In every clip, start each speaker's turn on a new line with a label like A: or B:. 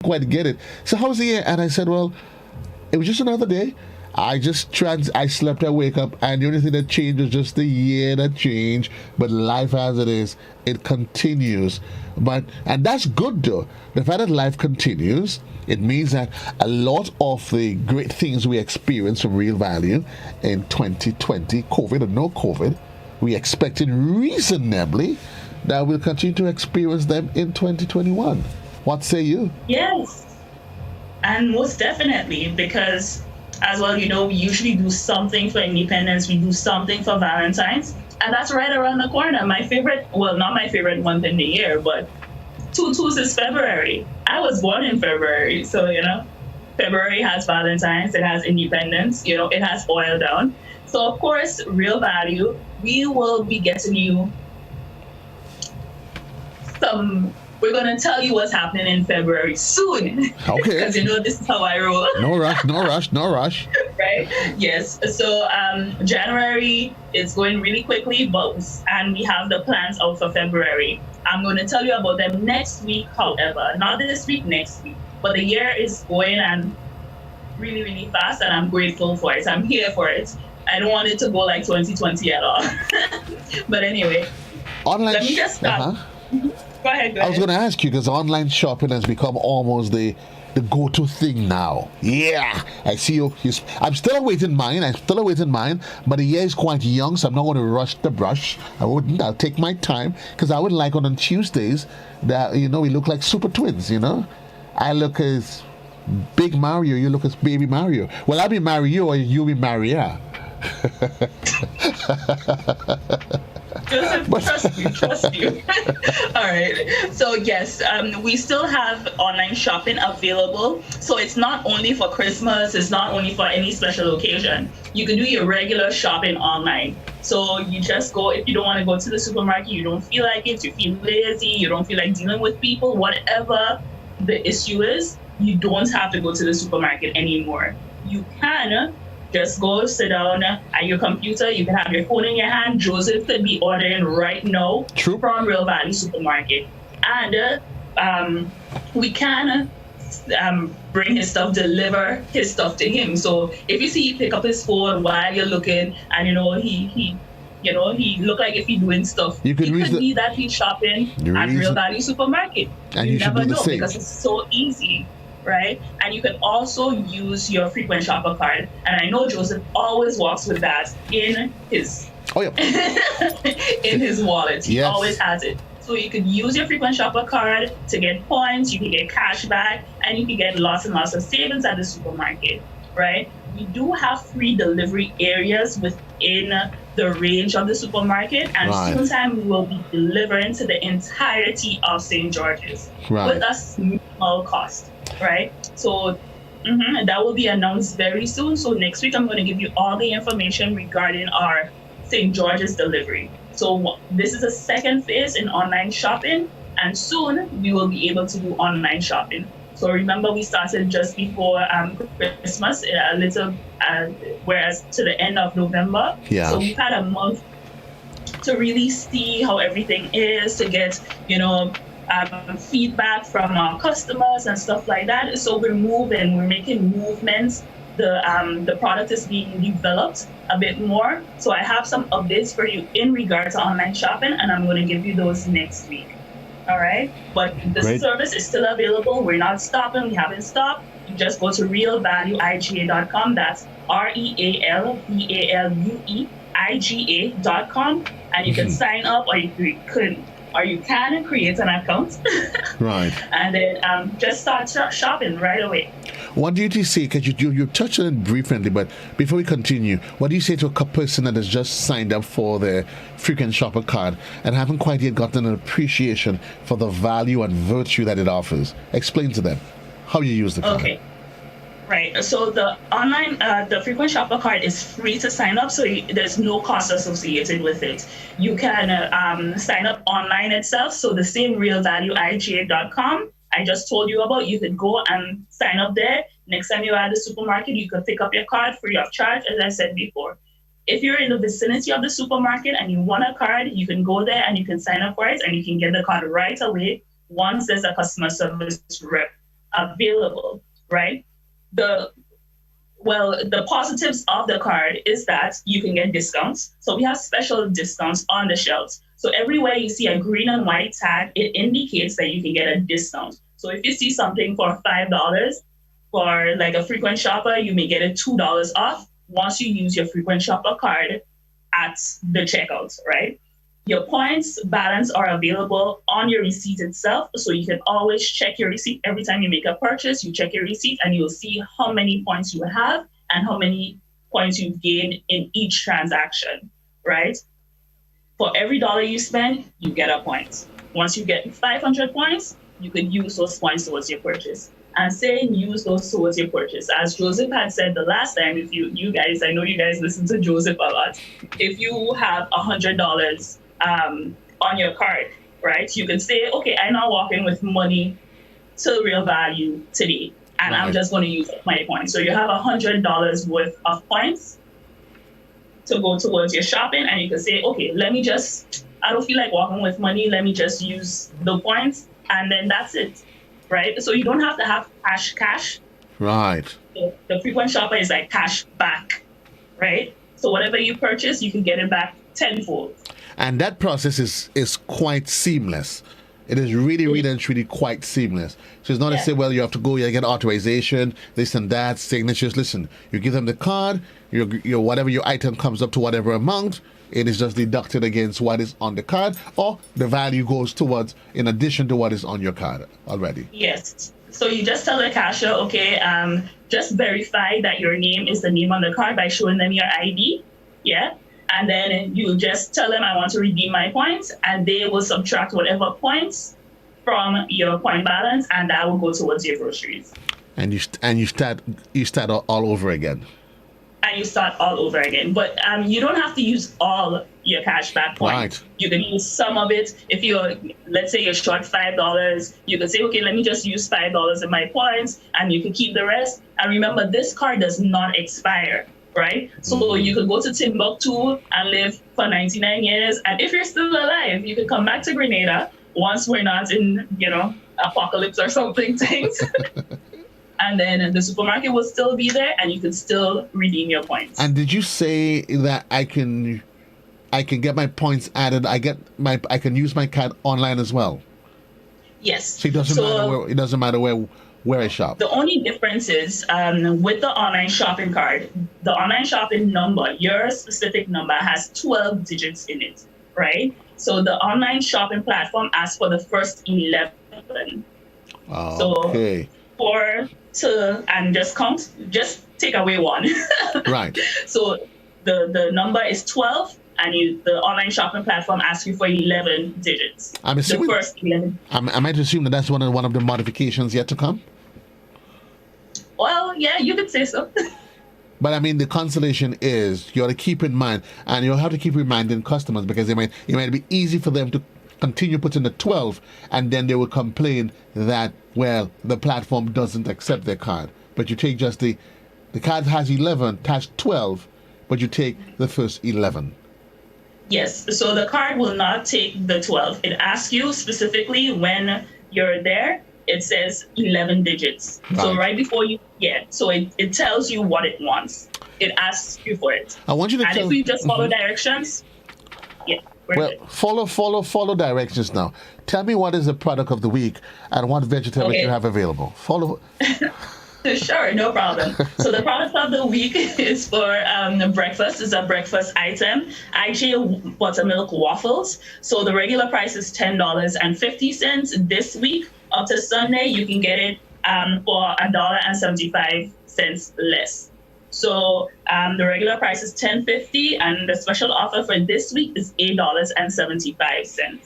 A: quite get it. So how's the year? And I said, well, it was just another day. I slept, I wake up, and the only thing that changed was just the year that changed. But life as it is, it continues. And that's good though. The fact that life continues, it means that a lot of the great things we experienced from real value in 2020, COVID or no COVID, we expected reasonably that we'll continue to experience them in 2021. What say you?
B: Yes, and most definitely, because as well, we usually do something for Independence, we do something for Valentine's, and that's right around the corner. My favorite, well, not my favorite month in the year, but tutus is February. I was born in February, so February has Valentine's, it has Independence, it has oil down. So of course, real value, we will be getting you some. We're going to tell you what's happening in February soon.
A: Okay.
B: Because this is how I roll.
A: No rush, no rush, no rush.
B: Right? Yes. So January is going really quickly, and we have the plans out for February. I'm going to tell you about them next week, however. Not this week, next week. But the year is going and really, really fast, and I'm grateful for it. I'm here for it. I don't want it to go like 2020 at all. But anyway, let me just start. Go ahead.
A: I was going to ask you because online shopping has become almost the go-to thing now. Yeah, I see you. I'm still awaiting mine. But the year is quite young, so I'm not going to rush the brush. I wouldn't. I'll take my time because I would like on Tuesdays that we look like super twins. I look as Big Mario, you look as Baby Mario. Well, I'll be Mario or you be Maria.
B: Joseph, trust you. All right. So yes, we still have online shopping available. So it's not only for Christmas. It's not only for any special occasion. You can do your regular shopping online. So you just go, if you don't want to go to the supermarket, you don't feel like it, you feel lazy, you don't feel like dealing with people, whatever the issue is, you don't have to go to the supermarket anymore. You can just go sit down at your computer. You can have your phone in your hand. Joseph could be ordering right now from Real Value Supermarket. And we can bring his stuff, deliver his stuff to him. So if you see he pick up his phone while you're looking and he look like if he's doing stuff, it could be that he's shopping at Real Value Supermarket.
A: And you never know
B: because it's so easy. Right? And you can also use your frequent shopper card. And I know Joseph always walks with that in his in his wallet. He always has it. So you can use your frequent shopper card to get points, you can get cash back, and you can get lots and lots of savings at the supermarket. Right? We do have free delivery areas within the range of the supermarket, and sometime we will be delivering to the entirety of St. George's with a small cost. Right? So that will be announced very soon. So next week, I'm going to give you all the information regarding our St. George's delivery. So this is a second phase in online shopping, and soon we will be able to do online shopping. So remember, we started just before Christmas, a little, whereas to the end of November.
A: Yeah.
B: So we've had a month to really see how everything is, to get, feedback from our customers and stuff like that. So we're making movements. The product is being developed a bit more. So I have some updates for you in regard to online shopping, and I'm going to give you those next week. All right. But the service is still available. We're not stopping. We haven't stopped. You just go to realvalueiga.com. That's REALVALUEIGA.com, and you can sign up, or you can create an account.
A: Right.
B: And then just start shopping right away.
A: What do you say, because you touched on it briefly, but before we continue, what do you say to a person that has just signed up for the frequent shopper card and haven't quite yet gotten an appreciation for the value and virtue that it offers? Explain to them how you use the card.
B: Okay. Right. So the online, the frequent shopper card is free to sign up, so there's no cost associated with it. You can sign up online itself. So the same realvalueiga.com I just told you about, you could go and sign up there. Next time you're at the supermarket, you could pick up your card free of charge, as I said before. If you're in the vicinity of the supermarket and you want a card, you can go there and you can sign up for it, and you can get the card right away once there's a customer service rep available, right? The the positives of the card is that you can get discounts. So we have special discounts on the shelves. So everywhere you see a green and white tag, it indicates that you can get a discount. So if you see something for $5 for like a frequent shopper, you may get it $2 off once you use your frequent shopper card at the checkout, right? Your points balance are available on your receipt itself. So you can always check your receipt every time you make a purchase. You check your receipt and you'll see how many points you have and how many points you've gained in each transaction, right? For every dollar you spend, you get a point. Once you get 500 points, you could use those points towards your purchase. And saying use those towards your purchase. As Joseph had said the last time, if you guys, I know you guys listen to Joseph a lot. If you have $100 on your card, right? You can say, okay, I'm not walking with money to real value today, and I'm just going to use my points. So you have $100 worth of points to go towards your shopping, and you can say, okay, I don't feel like walking with money. Let me just use the points, and then that's it, right? So you don't have to have cash.
A: Right.
B: So the frequent shopper is like cash back, right? So whatever you purchase, you can get it back tenfold.
A: And that process is quite seamless. It is really quite seamless. So it's not to say, well, you have to go, you get authorization, this and that, signatures. Listen, you give them the card, your whatever your item comes up to whatever amount, it is just deducted against what is on the card, or the value goes towards in addition to what is on your card already.
B: Yes. So you just tell the cashier, okay, just verify that your name is the name on the card by showing them your ID. Yeah. And then you just tell them, I want to redeem my points, and they will subtract whatever points from your point balance, and that will go towards your groceries.
A: And you start all over again.
B: And you start all over again. But you don't have to use all your cashback points.
A: Right.
B: You can use some of it. If let's say you're short $5, you can say, okay, let me just use $5 in my points, and you can keep the rest. And remember, this card does not expire. Right? So you could go to Timbuktu and live for 99 years. And if you're still alive, you could come back to Grenada once we're not in, apocalypse or something things. And then the supermarket will still be there and you can still redeem your points.
A: And did you say that I can get my points added? I can use my card online as well?
B: Yes.
A: So it doesn't matter where I shop.
B: The only difference is with the online shopping card, the online shopping number, your specific number has 12 digits in it, right? So the online shopping platform asks for the first 11.
A: Okay.
B: So 4 and just take away 1.
A: Right.
B: So the number is 12. And the online shopping platform asks you for 11 digits.
A: I'm assuming,
B: the first 11.
A: I might assume that that's one of the modifications yet to come?
B: Well, yeah, you could say so.
A: But I mean, the consolation is you ought to keep in mind, and you'll have to keep reminding customers, because it might be easy for them to continue putting the 12, and then they will complain that, well, the platform doesn't accept their card. But you take just the card has 11, has 12, but you take the first 11.
B: Yes, so the card will not take the 12. It asks you specifically when you're there, it says 11 digits. Right. So right before so it tells you what it wants. It asks you for it.
A: I want you to
B: if you just follow directions,
A: follow directions now. Tell me what is the product of the week and what vegetables you have available. Follow.
B: Sure, no problem. So the product of the week is for breakfast. It's a breakfast item. IJ buttermilk waffles. So the regular price is $10.50. This week up to Sunday, you can get it for $1.75 less. So the regular price is $10.50, and the special offer for this week is $8.75.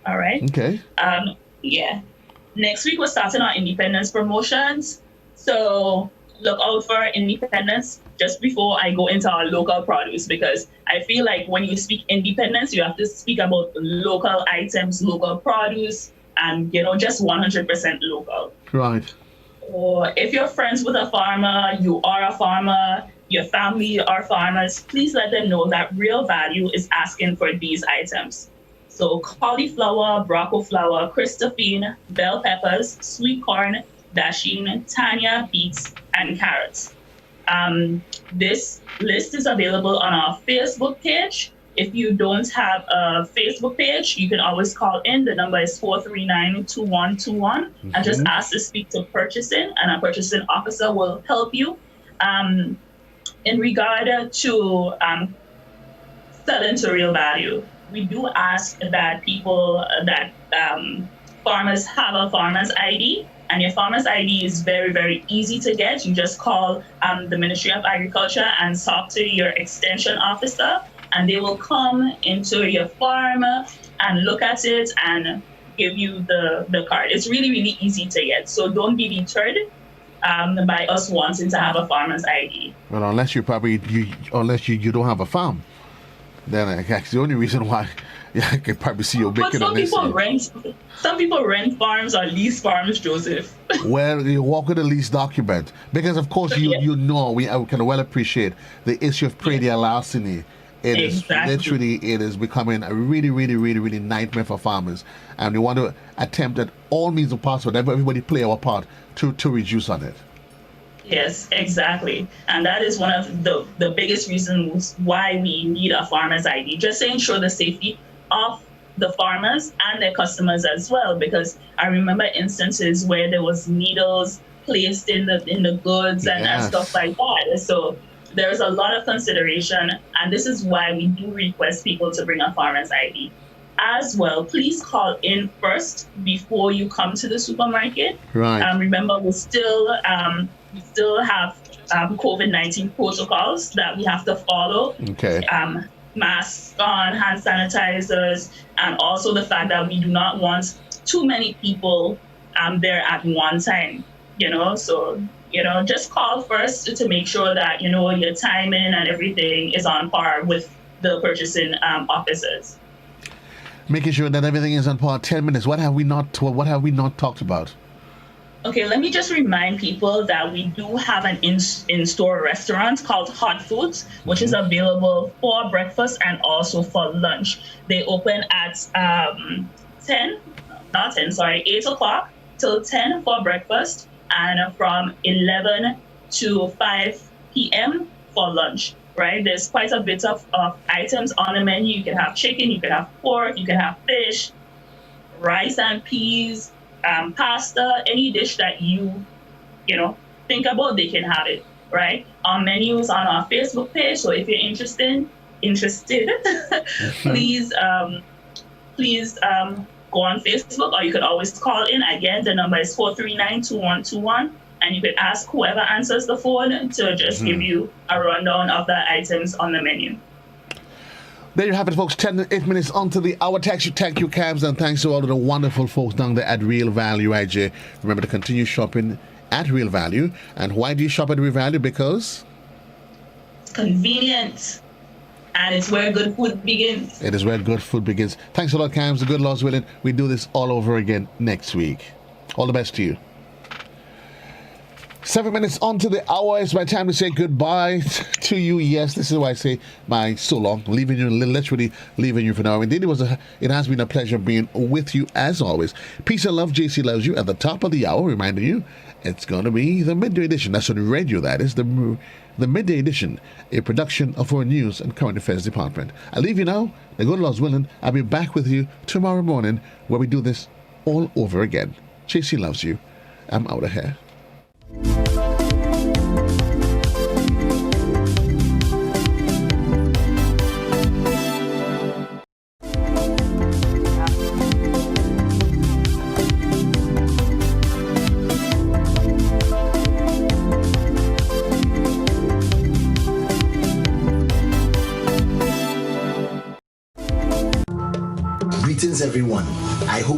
B: All right.
A: Okay.
B: Yeah. Next week we're starting our independence promotions. So look out for independence just before I go into our local produce, because I feel like when you speak independence, you have to speak about local items, local produce, and just 100% local.
A: Right.
B: Or if you're friends with a farmer, you are a farmer, your family are farmers, please let them know that Real Value is asking for these items. So cauliflower, broccoli flour, Christophine, bell peppers, sweet corn, dashing Tanya beets and carrots. This list is available on our Facebook page. If you don't have a Facebook page, you can always call in. The number is 439-2121 and just ask to speak to purchasing, and a purchasing officer will help you. In regard to selling to real value, we do ask that farmers have a farmer's ID. And your farmer's ID is very, very easy to get. You just call the Ministry of Agriculture and talk to your extension officer, and they will come into your farm and look at it and give you the card. It's really, really easy to get. So don't be deterred by us wanting to have a farmer's ID.
A: Well, unless you don't have a farm, then that's the only reason why. Yeah, I can probably see you making a list.
B: Some people rent farms or lease farms, Joseph.
A: Well, you walk with a lease document because, of course, you know we can well appreciate the issue of predial larceny. It is becoming a really, really, really, really nightmare for farmers, and we want to attempt at all means possible. Everybody play our part to reduce on it.
B: Yes, exactly. And that is one of the biggest reasons why we need a farmer's ID, just to ensure the safety of the farmers and their customers as well. Because I remember instances where there was needles placed in the goods and stuff like that. So there's a lot of consideration, and this is why we do request people to bring a farmer's ID. As well, please call in first before you come to the supermarket.
A: Right.
B: Remember, we still have COVID-19 protocols that we have to follow.
A: Okay.
B: Masks on, hand sanitizers, and also the fact that we do not want too many people there at one time. So just call first to make sure that your timing and everything is on par with the purchasing officers.
A: Making sure that everything is on par. 10 minutes. What have we not talked about?
B: Okay, let me just remind people that we do have an in-store restaurant called Hot Foods, which is available for breakfast and also for lunch. They open at 8 o'clock till 10 for breakfast, and from 11 to 5 p.m. for lunch, right? There's quite a bit of items on the menu. You can have chicken, you can have pork, you can have fish, rice and peas, pasta, any dish that you think about, they can have it, right? Our menu is on our Facebook page, so if you're interested, please go on Facebook, or you could always call in. Again, the number is 439-2121, and you could ask whoever answers the phone to just give you a rundown of the items on the menu.
A: There you have it, folks. 8 minutes onto the hour. Thank you, Cabs, and thanks to all of the wonderful folks down there at Real Value IJ. Remember to continue shopping at Real Value. And why do you shop at Real Value? Because
B: it's convenient, and it's where good food begins.
A: It is where good food begins. Thanks a lot, Cabs. The good Lord's willing, we do this all over again next week. All the best to you. 7 minutes onto the hour. It's my time to say goodbye to you. Yes, this is why I say my so long, leaving you, literally leaving you for now. Indeed, it has been a pleasure being with you as always. Peace and love. JC loves you. At the top of the hour, reminding you, it's going to be the midday edition. That's on radio. That is the midday edition, a production of our news and current affairs department. I leave you now. The good Lord's willing, I'll be back with you tomorrow morning where we do this all over again. JC loves you. I'm out of here.
C: Greetings, everyone. I hope